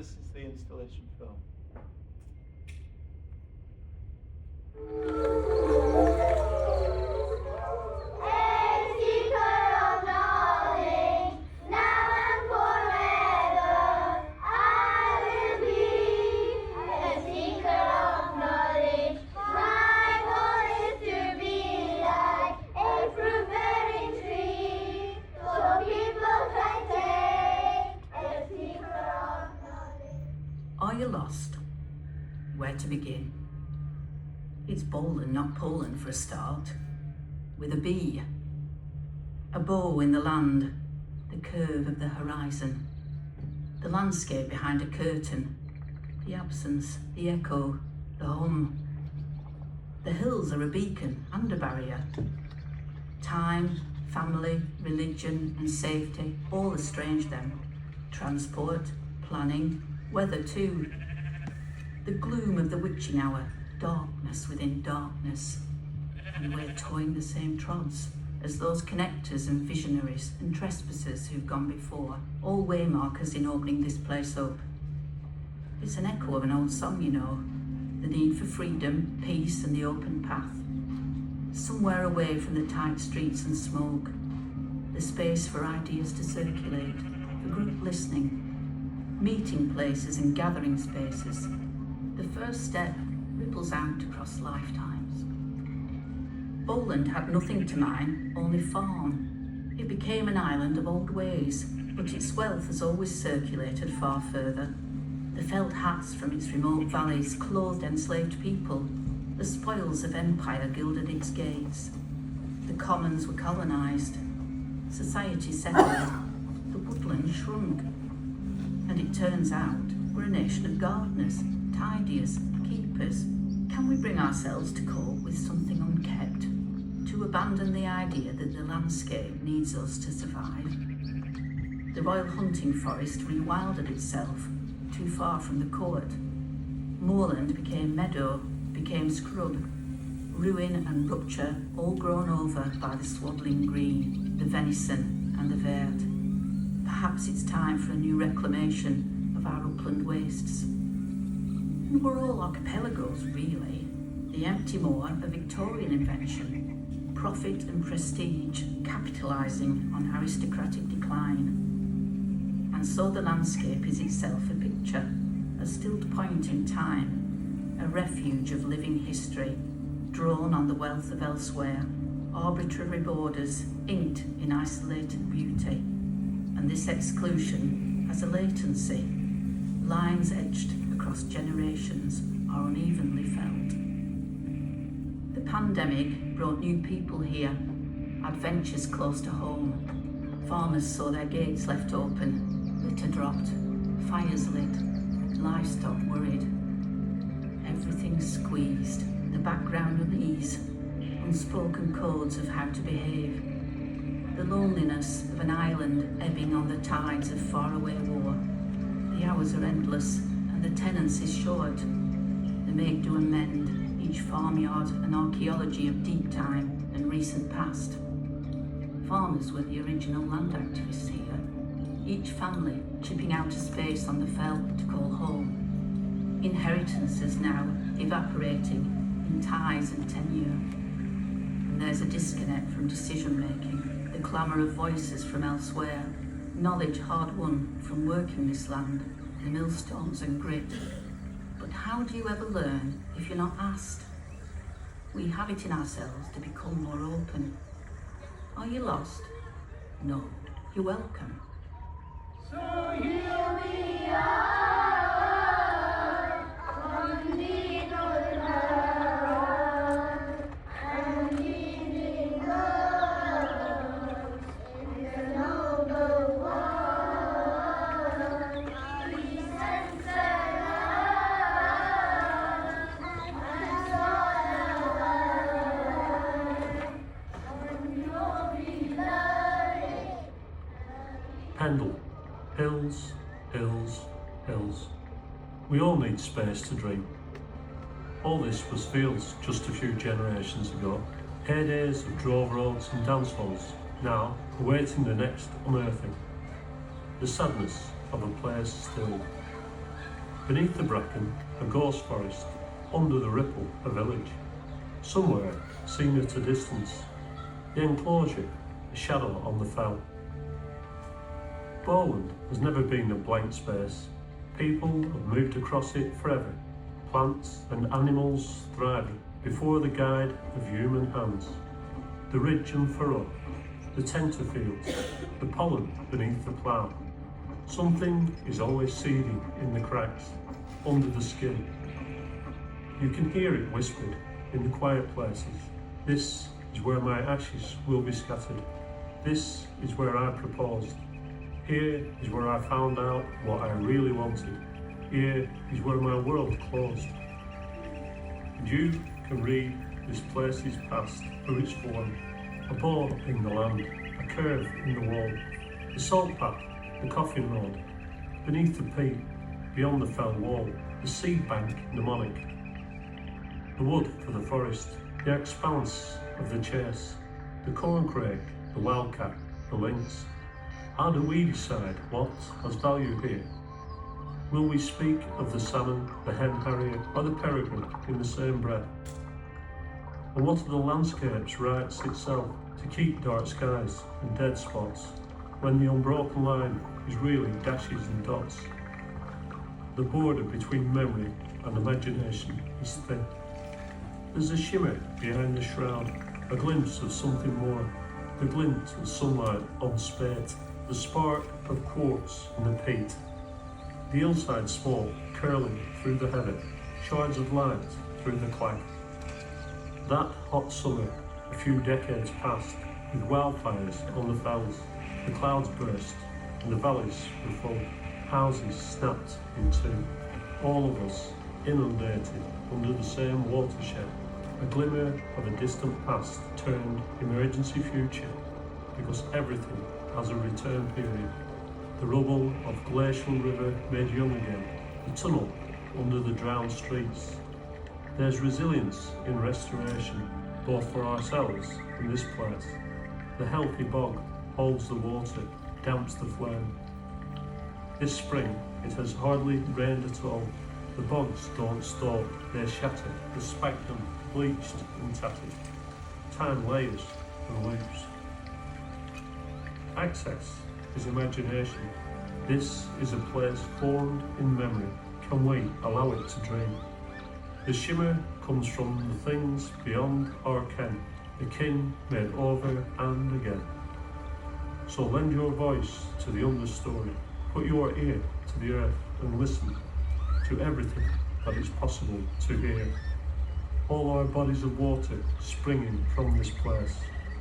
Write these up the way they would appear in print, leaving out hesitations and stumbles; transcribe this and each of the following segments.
this is the installation film. Are you lost? Where to begin? It's Bowland, not Poland for a start. With a B. A bow in the land, the curve of the horizon. The landscape behind a curtain, the absence, the echo, the hum. The hills are a beacon and a barrier. Time, family, religion and safety all estrange them. Transport, planning, weather too. The gloom of the witching hour, darkness within darkness. And we're toeing the same trods as those connectors and visionaries and trespassers who've gone before, all waymarkers in opening this place up. It's an echo of an old song, you know, the need for freedom, peace and the open path. Somewhere away from the tight streets and smoke, the space for ideas to circulate, for group listening, meeting places and gathering spaces. The first step ripples out across lifetimes. Bowland had nothing to mine, only farm. It became an island of old ways, but its wealth has always circulated far further. The felt hats from its remote valleys clothed enslaved people. The spoils of empire gilded its gates. The commons were colonised. Society settled. The woodland shrunk. And it turns out we're a nation of gardeners, tidiers, keepers. Can we bring ourselves to cope with something unkept? To abandon the idea that the landscape needs us to survive? The Royal Hunting Forest rewilded itself, too far from the court. Moorland became meadow, became scrub. Ruin and rupture all grown over by the swaddling green, the venison and the vert. Perhaps it's time for a new reclamation of our upland wastes. And we're all archipelagos, really. The empty moor, a Victorian invention. Profit and prestige, capitalising on aristocratic decline. And so the landscape is itself a picture, a stilt point in time, a refuge of living history, drawn on the wealth of elsewhere, arbitrary borders, inked in isolated beauty. And this exclusion has a latency. Lines etched across generations are unevenly felt. The pandemic brought new people here, adventures close to home. Farmers saw their gates left open, litter dropped, fires lit, livestock worried. Everything squeezed, the background unease, unspoken codes of how to behave. The loneliness of an island ebbing on the tides of faraway war. The hours are endless and the tenance is short. The make, do and mend, each farmyard an archaeology of deep time and recent past. Farmers were the original land activists here, each family chipping out a space on the fell to call home. Inheritances now evaporating in ties and tenure. And there's a disconnect from decision making. The clamour of voices from elsewhere, knowledge hard won from working this land, the millstones and grit. But how do you ever learn if you're not asked? We have it in ourselves to become more open. Are you lost? No, you're welcome. So here we are. Pendle. Hills, hills, hills. We all need space to dream. All this was fields just a few generations ago. Heydays of drove roads and dance halls, now awaiting the next unearthing. The sadness of a place still. Beneath the bracken, a ghost forest. Under the ripple, a village. Somewhere, seen at a distance, the enclosure, a shadow on the fell. Bowland has never been a blank space. People have moved across it forever. Plants and animals thriving before the guide of human hands. The ridge and furrow, the tenter fields, the pollen beneath the plough. Something is always seething in the cracks, under the skin. You can hear it whispered in the quiet places. This is where my ashes will be scattered. This is where I proposed. Here is where I found out what I really wanted. Here is where my world closed. And you can read this place's past through its form. A bow in the land, a curve in the wall, the salt path, the coffin road, beneath the peat, beyond the fell wall, the seed bank mnemonic, the wood for the forest, the expanse of the chase, the corncrake, the wildcat, the lynx. How do we decide what has value here? Will we speak of the salmon, the hen harrier, or the peregrine in the same breath? And what are the landscape's rights itself to keep dark skies and dead spots when the unbroken line is really dashes and dots? The border between memory and imagination is thin. There's a shimmer behind the shroud, a glimpse of something more, the glint of sunlight on spate, the spark of quartz in the peat, the hillside smoke curling through the heather, shards of light through the clag. That hot summer, a few decades past, with wildfires on the fells, the clouds burst and the valleys were full, houses snapped in two, all of us inundated under the same watershed, a glimmer of a distant past turned emergency future, because everything has a return period. The rubble of glacial river made young again, the tunnel under the drowned streets. There's resilience in restoration, both for ourselves in this place. The healthy bog holds the water, damps the flame. This spring it has hardly rained at all. The bogs don't stalk, they shatter, the spectrum bleached and tattered. Time layers and loops. Access is imagination. This is a place formed in memory. Can we allow it to dream? The shimmer comes from the things beyond our ken, the kin made over and again. So lend your voice to the understory, put your ear to the earth and listen to everything that is possible to hear. All our bodies of water springing from this place,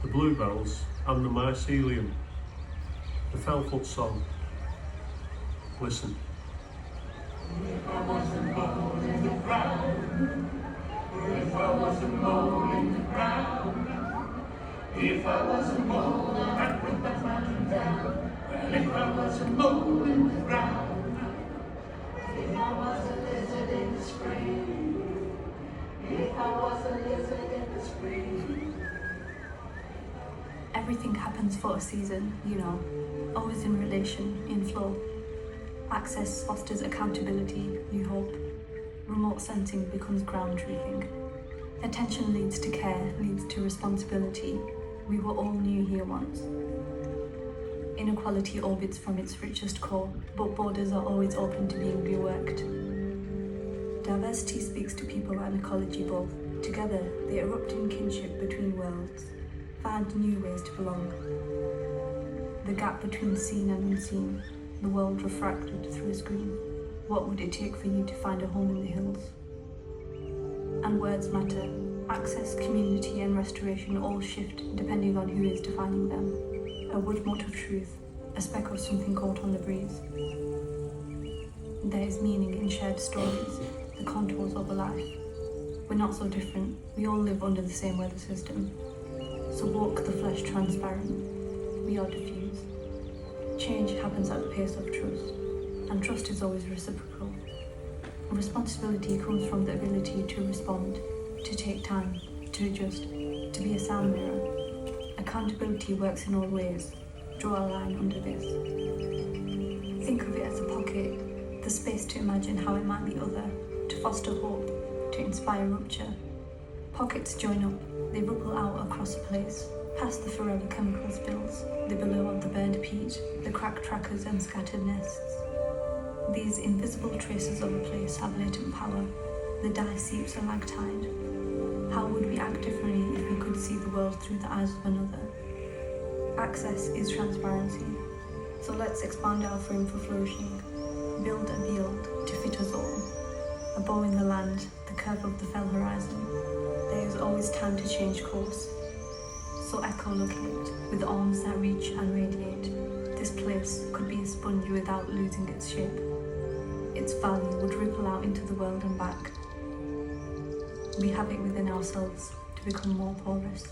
the bluebells and the mycelium, the fellfoot song. Listen. If I was a mole in the ground, if I was a mole in the ground, if I was a mole, I'd put that mountain down. Well, if I was a mole in the ground, if I was a lizard in the spring, if I was a lizard in the spring. Everything happens for a season, you know, always in relation, in flow. Access fosters accountability, you hope. Remote sensing becomes ground truthing. Attention leads to care, leads to responsibility. We were all new here once. Inequality orbits from its richest core, but borders are always open to being reworked. Diversity speaks to people and ecology both. Together, they erupt in kinship between worlds, find new ways to belong. The gap between seen and unseen, the world refracted through a screen. What would it take for you to find a home in the hills? And words matter. Access, community and restoration all shift depending on who is defining them. A wood mote of truth, a speck of something caught on the breeze. There is meaning in shared stories, the contours of a life. We're not so different, we all live under the same weather system. So walk the flesh transparent, we are diffused. Change happens at the pace of trust, and trust is always reciprocal. Responsibility comes from the ability to respond, to take time, to adjust, to be a sound mirror. Accountability works in all ways. Draw a line under this. Think of it as a pocket. The the space to imagine how it might be other, to foster hope, to inspire rupture. Pockets join up, they ripple out across a place, past the forever chemical spills, the below of the burned peat, the cracked trackers and scattered nests. These invisible traces of a place have latent power. The dye seeps a lag tide. How would we act differently if we could see the world through the eyes of another? Access is transparency. So let's expand our frame for flourishing. Build a build to fit us all. A bow in the land, the curve of the fell horizon. There is always time to change course. So echolocate, with arms that reach and radiate. This place could be a sponge without losing its shape. Its value would ripple out into the world and back. We have it within ourselves to become more porous.